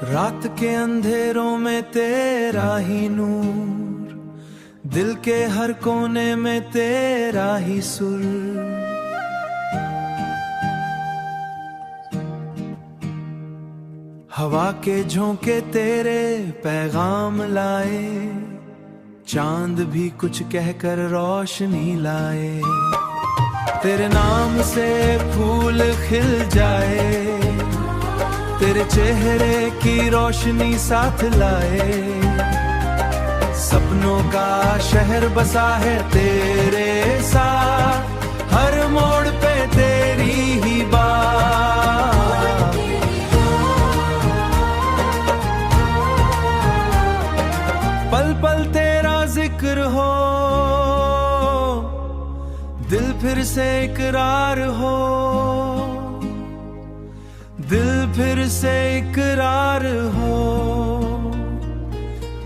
रात के अंधेरों में तेरा ही नूर, दिल के हर कोने में तेरा ही सुर। हवा के झोंके तेरे पैगाम लाए, चांद भी कुछ कहकर रोशनी लाए। तेरे नाम से फूल खिल जाए, तेरे चेहरे की रोशनी साथ लाए। सपनों का शहर बसा है तेरे साथ, हर मोड़ पे तेरी ही बात। पल पल तेरा जिक्र हो, दिल फिर से इकरार हो, दिल फिर से इकरार हो।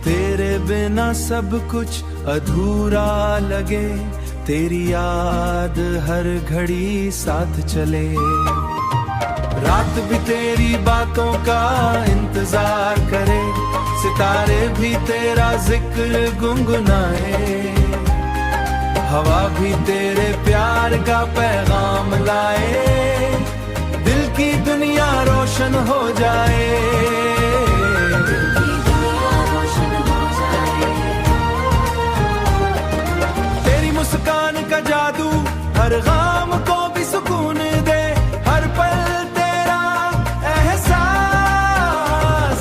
तेरे बिना सब कुछ अधूरा लगे, तेरी याद हर घड़ी साथ चले। रात भी तेरी बातों का इंतजार करे, सितारे भी तेरा जिक्र गुनगुनाए। हवा भी तेरे प्यार का पैगाम लाए, दिल की दुनिया रोशन हो जाए। तेरी मुस्कान का जादू हर गम को भी सुकून दे, हर पल तेरा एहसास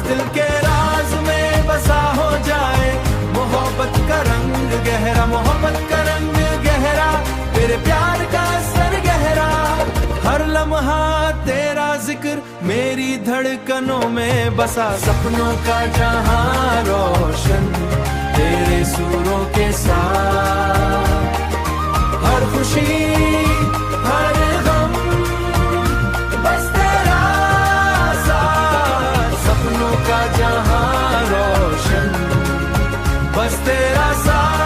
दिल के राज में बसा हो जाए। मोहब्बत का रंग गहरा, मोहब्बत का रंग गहरा, तेरे प्यार का असर गहरा। हर लम्हा तेरा जिक्र मेरी धड़कनों में बसा। सपनों का जहां रोशन तेरे सुरों के साथ, हर खुशी हर गम बस तेरा साथ। सपनों का जहां रोशन बस तेरा साथ।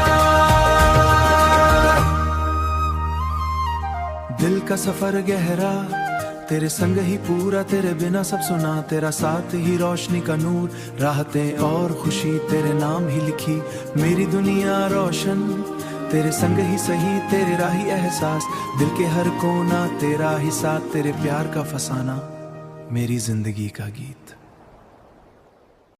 दिल का सफर गहरा तेरे संग ही पूरा, तेरे बिना सब सुना, तेरा साथ ही रोशनी का नूर। राहतें और खुशी तेरे नाम ही लिखी, मेरी दुनिया रोशन तेरे संग ही सही। तेरे राही एहसास, दिल के हर कोना तेरा ही साथ। तेरे प्यार का फसाना मेरी जिंदगी का गीत।